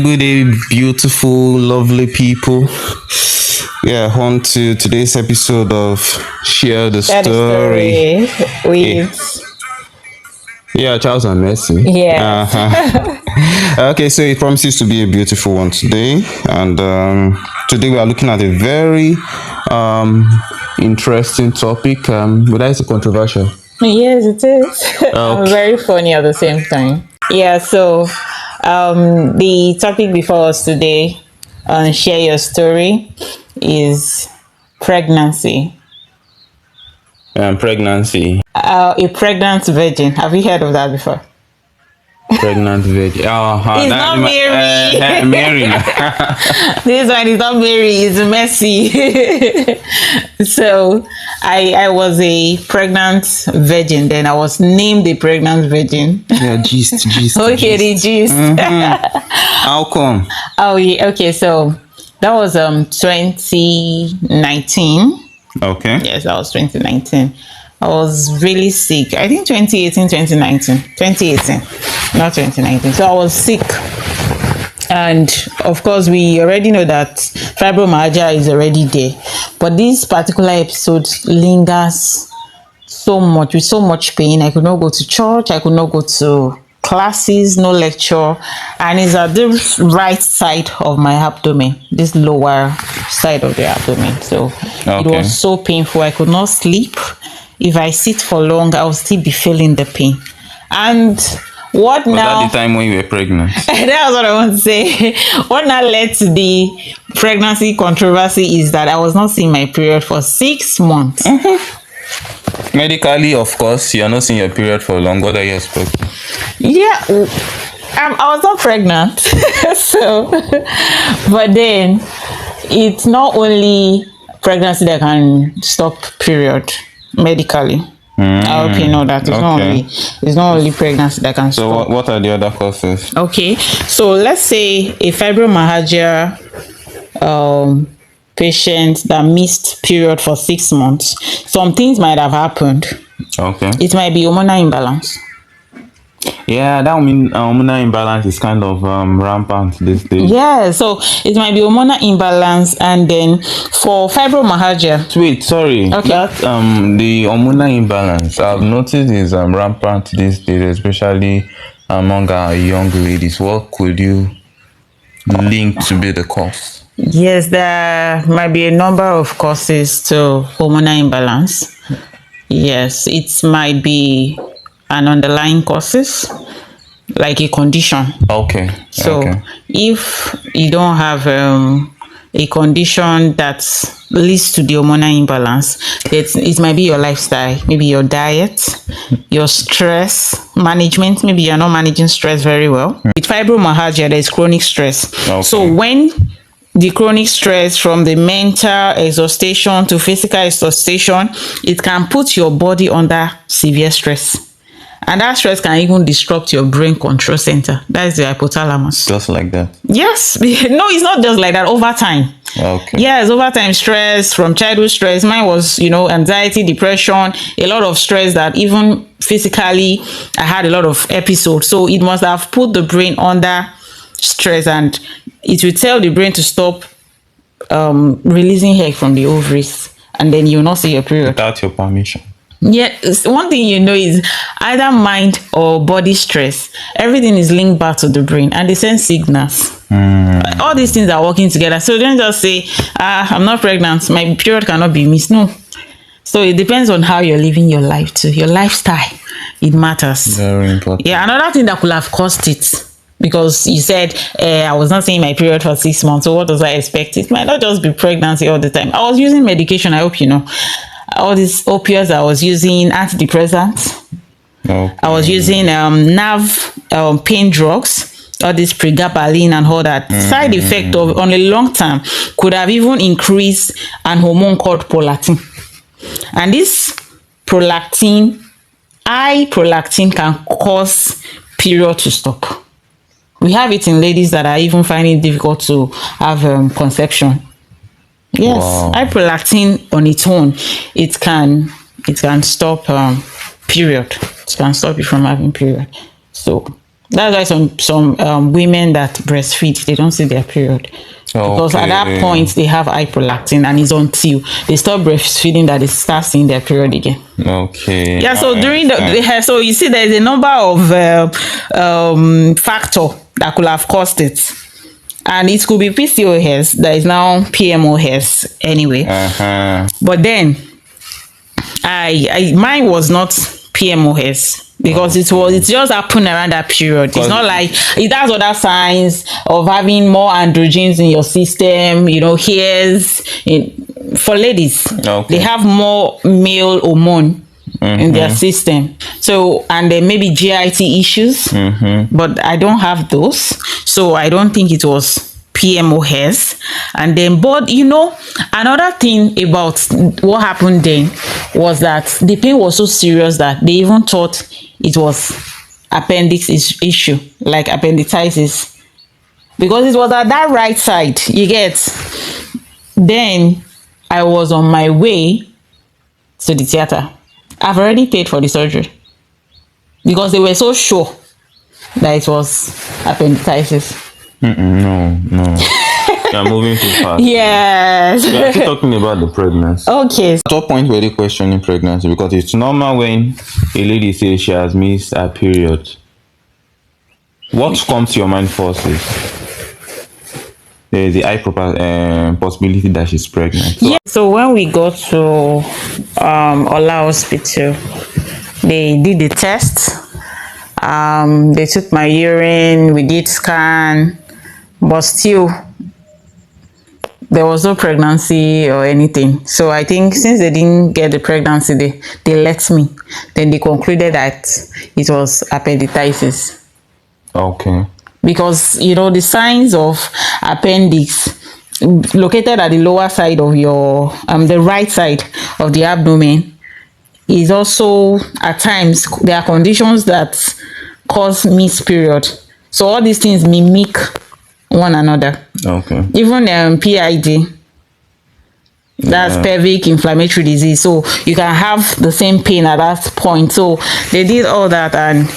good day, beautiful, lovely people. Yeah, on to today's episode of Share the Share the Story. story Yeah, with Charles and Messi. yes. Okay, so it promises to be a beautiful one today. And today we are looking at a very interesting topic. Would I say controversial? Yes, it is. And Okay. very funny at the same time. Yeah, so the topic before us today on Share Your Story is pregnancy. Pregnancy. A pregnant virgin. Have you heard of that before? Pregnant virgin. It's not Mary. Mary. This one is not Mary, it's Messi. So I was a pregnant virgin then. I was named a pregnant virgin. Yeah, gist. Okay, the gist. How come? Oh yeah, okay, so that was 2019. Okay. Yes, that was 2019. I was really sick. I think 2018, 2019. 2018, not 2019. So I was sick. And of course, we already know that fibromyalgia is already there. But this particular episode lingers so much, with so much pain. I could not go to church. I could not go to classes, no lecture. And it's at the right side of my abdomen, this lower side of the abdomen. So it Okay. was so painful. I could not sleep. If I sit for long, I will still be feeling the pain. And what Was now? that the time when you were pregnant? That was what I want to say. What now led to the pregnancy controversy is that I was not seeing my period for 6 months. Medically, of course, you are not seeing your period for long. What are you expecting? Yeah, I was not pregnant. So, but then it's not only pregnancy that can stop period medically. I hope you know that Okay. it's not only pregnancy that can So, stop. what are the other causes? Okay, so let's say a fibromyalgia patient that missed period for 6 months. Some things might have happened. Okay. It might be hormonal imbalance. Yeah, that mean hormonal imbalance is kind of rampant these days. Yeah, so it might be hormonal imbalance, and then for fibromyalgia. Wait, sorry. Okay. That the hormonal imbalance I've noticed is rampant these days, especially among our young ladies. What could you link to be the cause? Yes, there might be a number of causes to hormonal imbalance. Yes, it might be an underlying causes, like a condition. Okay. So okay. if you don't have a condition that leads to the hormonal imbalance, it might be your lifestyle, maybe your diet, your stress management. Maybe you're not managing stress very well. With fibromyalgia, there's chronic stress. Okay. So when the chronic stress, from the mental exhaustion to physical exhaustion, it can put your body under severe stress. And that stress can even disrupt your brain control center. That is the hypothalamus. Just like that. Yes. No, it's not just like that. Over time. Okay. Yes, over time stress, from childhood stress. Mine was, anxiety, depression, a lot of stress that even physically I had a lot of episodes. So it must have put the brain under stress, and it will tell the brain to stop releasing egg from the ovaries, and then you'll not see your period. Without your permission. Yeah, one thing is either mind or body stress. Everything is linked back to the brain, and they send signals. All these things are working together. So don't just say, I'm not pregnant, my period cannot be missed. No. So it depends on how you're living your life too. Your lifestyle, it matters. Very important. Yeah, another thing that could have caused it, because you said I was not seeing my period for 6 months. So what does I expect? It might not just be pregnancy all the time. I was using medication. I hope you know. All these opioids I was using, antidepressants. Okay. I was using nerve pain drugs, all this pregabalin and all that. Side effect of on a long term could have even increased an hormone called prolactin. And this high prolactin can cause period to stop. We have it in ladies that are even finding it difficult to have conception. Yes, Wow. high prolactin on its own, it can stop period. It can stop you from having period. So That's why some women that breastfeed, they don't see their period. Because at that Okay. point they have high prolactin, and it's until they stop breastfeeding that they start seeing their period again. Okay. Yeah, so I during understand. so you see there's a number of factor that could have caused it. And it could be PCOS that is now PMOS anyway. Uh-huh. But then I mine was not PMOS because it just happened around that period. It's Cause- not like it has other signs of having more androgens in your system, hairs for ladies. Okay. They have more male hormone in their system. So, and then maybe GIT issues, but I don't have those. So I don't think it was PMOS. And then, but another thing about what happened then was that the pain was so serious that they even thought it was appendix issue, like appendicitis, because it was at that right side. You get. Then I was on my way to the theater. I've already paid for the surgery because they were so sure that it was appendicitis. No. You're moving too fast. Yes. We're actually talking about the pregnancy. Okay. At what point were they questioning pregnancy? Because it's normal when a lady says she has missed her period. What comes to your mind first is there is the high possibility that she's pregnant. So Yeah. So when we got to Ola Hospital, they did the test. They took my urine. We did scan, but still there was no pregnancy or anything. So I think since they didn't get the pregnancy, they let me. Then they concluded that it was appendicitis. okay. Because the signs of appendix located at the lower side of your the right side of the abdomen is also at times there are conditions that cause missed period. So all these things mimic one another. Okay. Even PID, that's pelvic inflammatory disease, so you can have the same pain at that point. So they did all that, and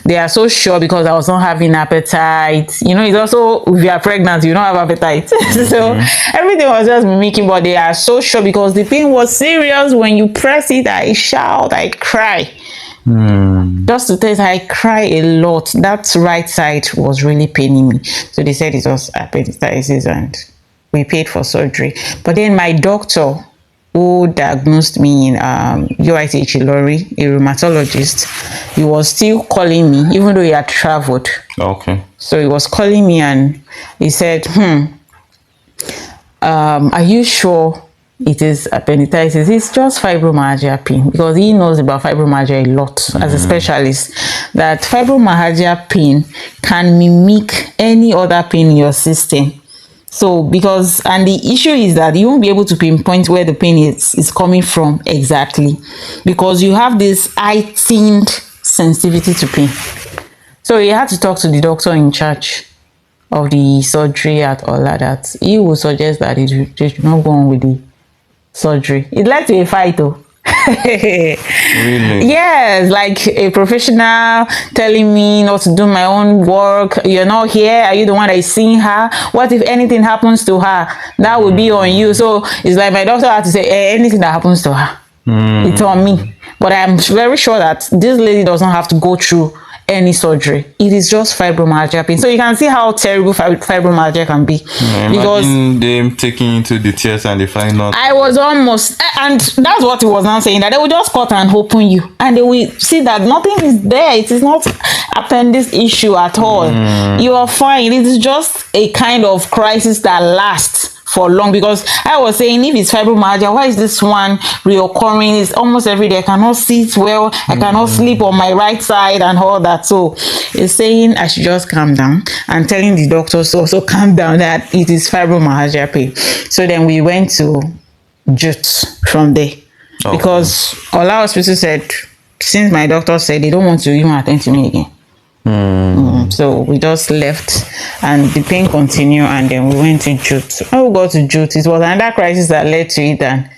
they are so sure because I was not having appetite. It's also if you are pregnant, you don't have appetite. So everything was just mimicking, but they are so sure because the pain was serious. When you press it, I shout, I cry. Just to test, I cry a lot. That right side was really paining me. So they said it was appendicitis, and we paid for surgery. But then my doctor who diagnosed me in UITH Ilori, a rheumatologist, he was still calling me even though he had traveled. Okay. So he was calling me and he said, are you sure it is appendicitis? It's just fibromyalgia pain, because he knows about fibromyalgia a lot as a specialist, that fibromyalgia pain can mimic any other pain in your system. So and the issue is that you won't be able to pinpoint where the pain is coming from exactly, because you have this heightened sensitivity to pain. So he had to talk to the doctor in charge of the surgery at Ola, that he would suggest that they should not go on with the surgery. It led to a fight though. Really? Yes, like a professional telling me not to do my own work. You're not here. Are you the one that is seeing her? What if anything happens to her? That would be on you. So it's like my doctor had to say, anything that happens to her, it's on me. But I'm very sure that this lady does not have to go through any surgery. It is just fibromyalgia pain. So you can see how terrible fibromyalgia can be. Because imagine them taking into the tears and they find out. I was almost, and that's what he was now saying, that they will just cut and open you and they will see that nothing is there. It is not appendix issue at all. You are fine. It is just a kind of crisis that lasts for long, because I was saying, if it's fibromyalgia, why is this one reoccurring? It's almost every day. I cannot sit well. I cannot sleep on my right side and all that. So it's saying I should just calm down, and telling the doctors to also calm down, that it is fibromyalgia pain. So then we went to Jute from there, because Ola Hospital said, since my doctor said they don't want to even attend to me again. So we just left and the pain continued, and then we went to Jute. When we got to Jute, it was another crisis that led to it, and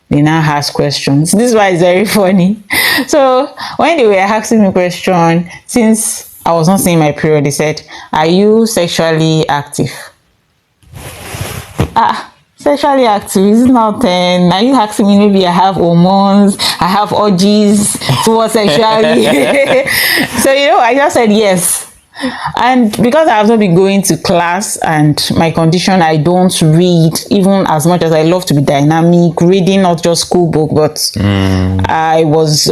they now ask questions. This is why it's very funny. So when they were asking me questions, since I was not seeing my period. They said, "Are you sexually active?" Sexually active is not 10. Are you asking me maybe I have hormones, I have urges towards sexually? So, I just said yes. And because I have not been going to class and my condition, I don't read even as much as I love to be dynamic, reading not just school book, but I was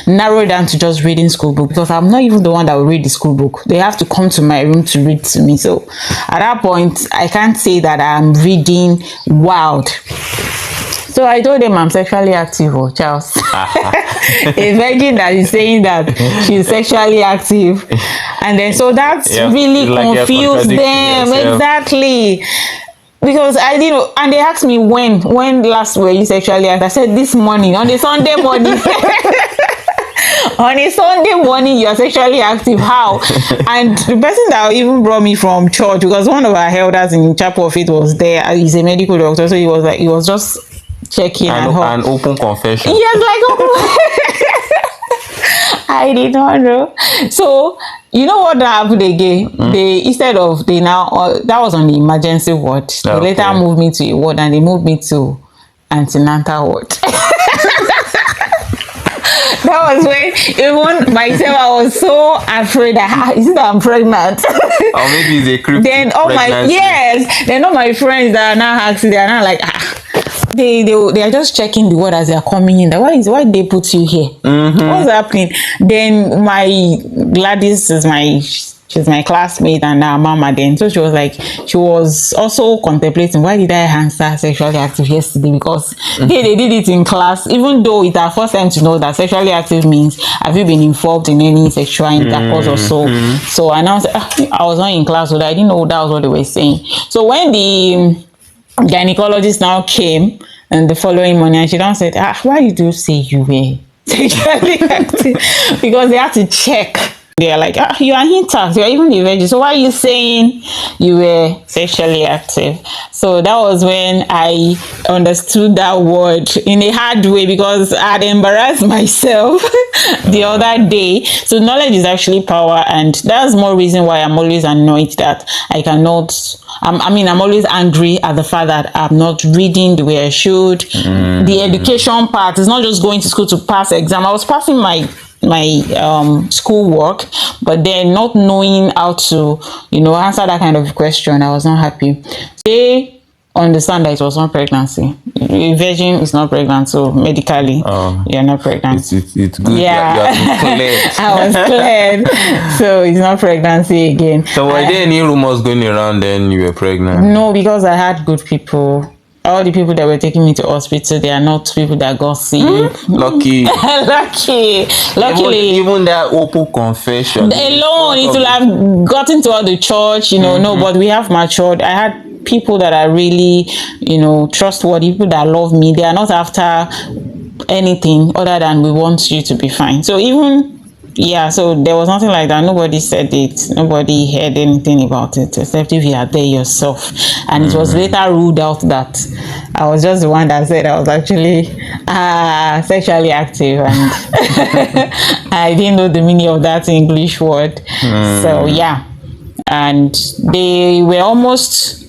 narrowed down to just reading school book because I'm not even the one that will read the school book. They have to come to my room to read to me. So at that point, I can't say that I'm reading wild. So I told them I'm sexually active, Charles. A virgin that is saying that she's sexually active. And then so that's really confused them. Exactly. Because I didn't know, and they asked me when last were you sexually active? I said this morning, on a Sunday morning. On a Sunday morning, you are sexually active. How? And the person that even brought me from church, because one of our elders in Chapel of Faith was there. He's a medical doctor, so he was just checking an open confession. Yes, I did not know. So you know what happened again? They that was on the emergency ward. They later moved me to a ward, and they moved me to antenatal ward. That was when even myself, I was so afraid that is it that I'm pregnant? Or maybe it's a creep. Then all my friends that are now asking, they are not like they are just checking the word as they are coming in. Why did they put you here? What's happening? Then my Gladys she's my classmate and our mama then. So she was also contemplating, why did I answer sexually active yesterday? Because they did it in class, even though it's our first time to know that sexually active means have you been involved in any sexual intercourse or so. So I now said, I was not in class, so I didn't know that was what they were saying. So when the gynecologist now came and the following morning, and she now said, why did you say you were sexually active? Because they had to check. They are like, you are intact, you are even the virgin. So why are you saying you were sexually active? So that was when I understood that word in a hard way, because I had embarrassed myself the other day. So knowledge is actually power, and that's more reason why I'm always annoyed that I cannot. I'm always angry at the fact that I'm not reading the way I should. The education part is not just going to school to pass exam. I was passing my school work, but then not knowing how to answer that kind of question, I was not happy. They understand that it was not pregnancy. A virgin is not pregnant, so medically you're not pregnant. It's good. Yeah, I was cleared. So it's not pregnancy again. So were there any rumors going around then you were pregnant? No, because I had good people. All the people that were taking me to hospital, they are not people that got sick. Lucky. Luckily. Even that open confession. Alone, it will have gotten to all the church, no, but we have matured. I had people that are really, trustworthy, people that love me. They are not after anything other than we want you to be fine. So so there was nothing like that. Nobody said it. Nobody heard anything about it, except if you are there yourself. And it was later ruled out that I was just the one that said I was actually sexually active, and I didn't know the meaning of that English word. So yeah, and they almost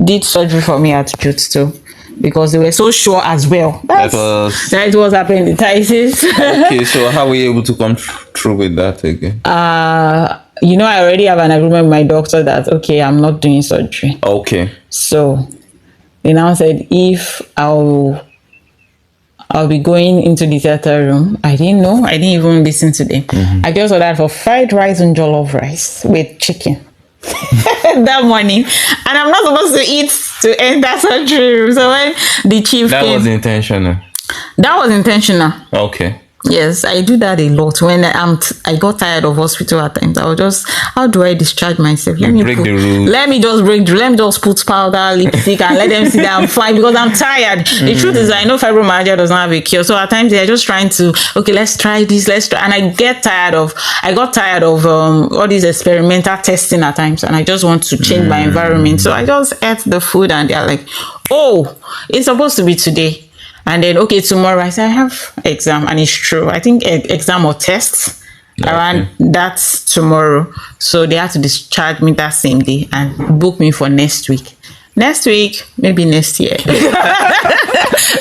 did surgery for me at Jutes too, because they were so sure as well that it was appendicitis. Okay, so how were you able to come through with that again? I already have an agreement with my doctor that I'm not doing surgery. Okay. So they now said if I'll be going into the theater room. I didn't know. I didn't even listen to them. I just ordered for fried rice and jollof rice with chicken. That morning, and I'm not supposed to eat to enter surgery room. So when the chief came, was intentional. That was intentional. Okay. Yes, I do that a lot. When I got tired of hospital at times, I was just, how do I discharge myself? Let me just break the rules. Let me just put powder, lipstick, and let them see that I'm fine, because I'm tired. The truth is, I know fibromyalgia does not have a cure. So at times they're just trying to, let's try this, and I got tired of all these experimental testing at times, and I just want to change my environment. So I just ate the food, and they're like, it's supposed to be today. And then, tomorrow I say I have exam, and it's true. I think exam or tests, around that tomorrow. So they had to discharge me that same day and book me for next week. Next week, maybe next year.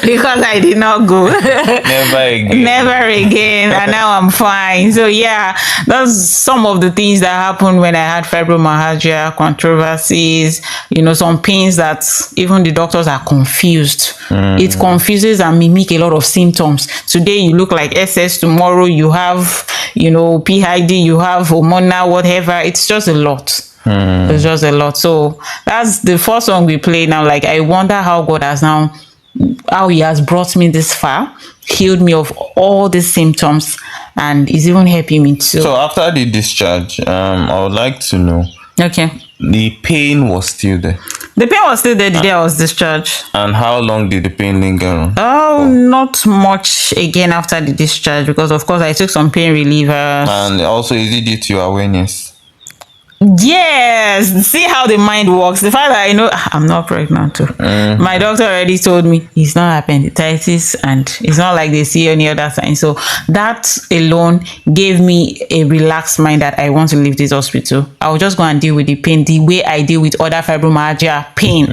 Because I did not go. Never again. Never again. And now I'm fine. So yeah, that's some of the things that happened when I had fibromyalgia, controversies, some pains that even the doctors are confused. It confuses and mimic a lot of symptoms. Today you look like SS, tomorrow you have, PID, you have hormonal, whatever. It's just a lot. It's just a lot. So that's the first song we play now. Like, I wonder how God has now, how he has brought me this far, healed me of all these symptoms, and is even helping me too. So after the discharge, I would like to know. Okay. The pain was still there. The pain was still there the day I was discharged. And how long did the pain linger on? Oh, not much again after the discharge, because of course I took some pain relievers. And also, is it due to your awareness? Yes, see how the mind works. The fact that I know I'm not pregnant too. My doctor already told me it's not appendicitis and it's not like they see any other sign. So that alone gave me a relaxed mind that I want to leave this hospital. I'll just go and deal with the pain the way I deal with other fibromyalgia pain.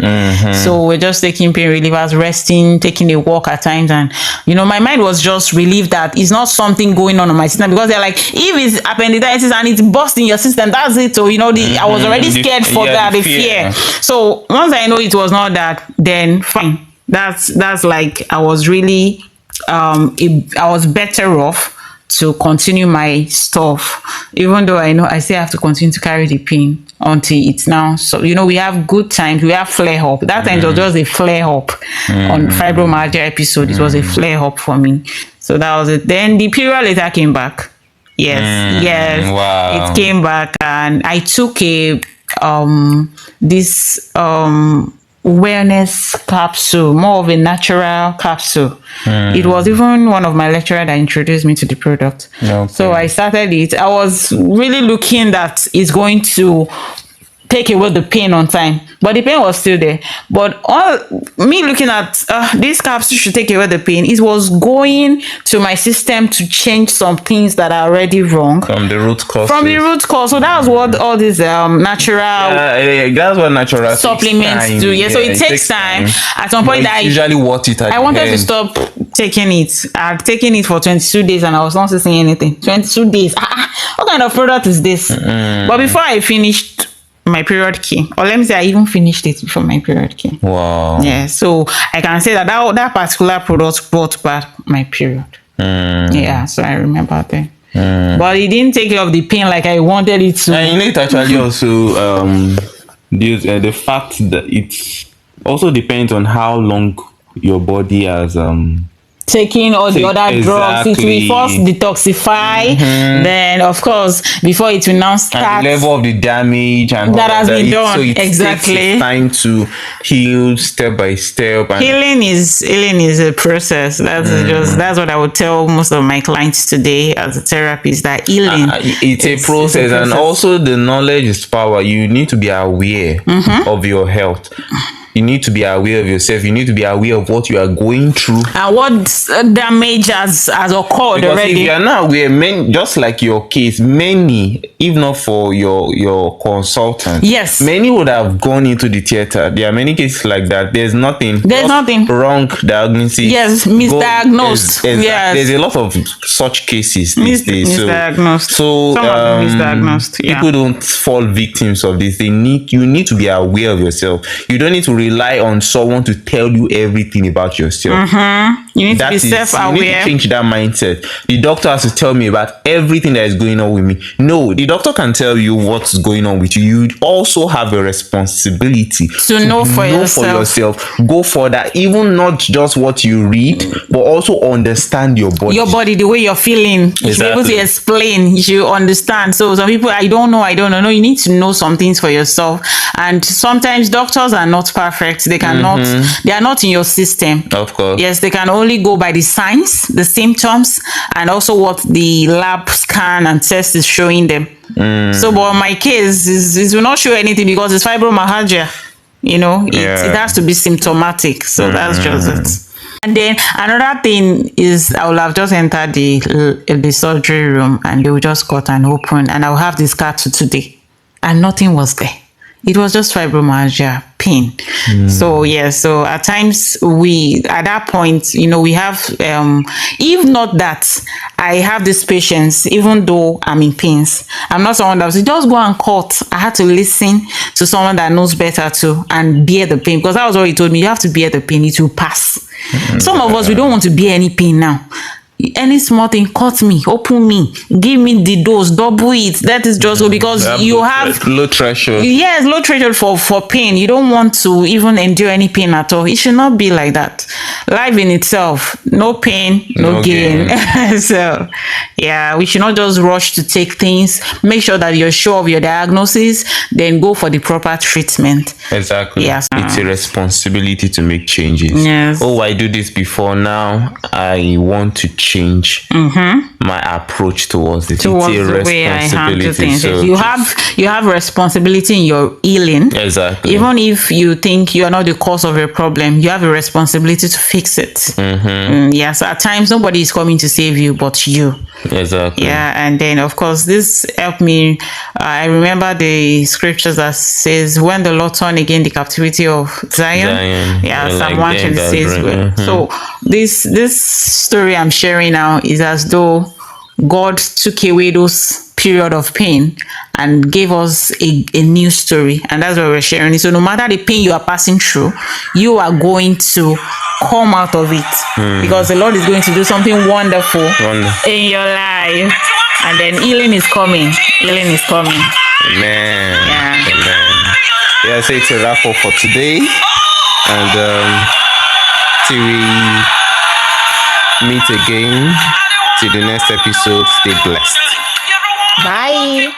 So we're just taking pain relievers, resting, taking a walk at times, and my mind was just relieved that it's not something going on my system, because they're like, if it's appendicitis and it's busting your system, that's it. So I was already scared for that, the fear. So once I know it was not that, then fine. That's like, I was really, I was better off to continue my stuff, even though I know I still have to continue to carry the pain until it's now. So, we have good times, we have flare up. That time it was just a flare up on fibromyalgia episode. It was a flare up for me. So that was it. Then the period later came back. Yes. Wow. It came back, and I took a this wellness capsule, more of a natural capsule. It was even one of my lecturers that introduced me to the product. Okay. So I started it. I was really looking that it's going to take away the pain on time, but the pain was still there. But all me looking at this capsule should take away the pain, it was going to my system to change some things that are already wrong From the root cause. So that was what all these natural that's what natural supplements takes time. do. So it takes time. At some point, usually worth it. I wanted to stop taking it. I've taken it for 22 days and I was not saying anything. 22 days. What kind of product is this? But before I finished my period came, or let me say I even finished it before my period came. Wow. Yeah, so I can say that particular product brought back my period. Yeah, so I remember that. But it didn't take care of the pain like I wanted it to. And it actually also the fact that it also depends on how long your body has taking all the other drugs, it will first detoxify, then of course before it will now start, and the level of the damage and that has been done. So it Exactly. takes time to heal step by step. And healing is a process. That's what I would tell most of my clients today as a therapist, that healing it's a process, and also the knowledge is power. You need to be aware of your health. You need to be aware of yourself. You need to be aware of what you are going through and what damage has occurred because already. If you are not aware, just like your case, many, if not for your consultant, yes, many would have gone into the theater. There are many cases like that. There's nothing wrong diagnosis. Yes, misdiagnosed. Yes, there's a lot of such cases these days. Misdiagnosed. So misdiagnosed. Yeah. People don't fall victims of this. You need to be aware of yourself. You don't need to rely on someone to tell you everything about yourself. You need to be self-aware. You need to change that mindset. The doctor has to tell me about everything that is going on with me. No, the doctor can tell you what's going on with you. You also have a responsibility to know for yourself. Go for that. Even not just what you read, but also understand your body. Your body, the way you're feeling. You should be able to explain. You should understand. So some people, I don't know. No, you need to know some things for yourself. And sometimes doctors are not perfect. They cannot, they are not in your system. Of course. Yes, they can only go by the signs, the symptoms, and also what the lab scan and test is showing them. So, but my case is will not show anything because it's fibromyalgia. It has to be symptomatic. So that's just it. And then another thing is, I will have just entered the surgery room, and they will just cut and open, and I'll have this scar to today, and nothing was there. It was just fibromyalgia pain. So so at times at that point, we have, if not that, I have this patience, even though I'm in pains. I'm not someone that was just go and cut. I had to listen to someone that knows better too, and bear the pain, because that was what he told me. You have to bear the pain, it will pass. Some of us, we don't want to bear any pain now. Any small thing, cut me, open me, give me the dose, double it. That is just because you have low threshold. Yes, low threshold for pain. You don't want to even endure any pain at all. It should not be like that. Life in itself, no pain, no gain. So yeah, we should not just rush to take things. Make sure that you're sure of your diagnosis, then go for the proper treatment. Exactly. Yes. It's a responsibility to make changes. Yes. Oh, I do this before, now I want to change my approach towards it. Towards it's a the way I handle things. So you have responsibility in your healing. Exactly. Even if you think you are not the cause of a problem, you have a responsibility to fix it. So at times nobody is coming to save you but you. Exactly. Yeah, and then of course this helped me. I remember the scriptures that says, when the Lord turned again the captivity of Zion. Yeah, Psalm 126. So this story I'm sharing now is as though God took away those period of pain and gave us a new story, and that's what we're sharing. So no matter the pain you are passing through, you are going to come out of it, because the Lord is going to do something wonderful in your life, and then healing is coming. Amen. Yeah. Amen. Yeah, so it's a wrap up for today, and till we meet again, till the next episode, stay blessed. Bye.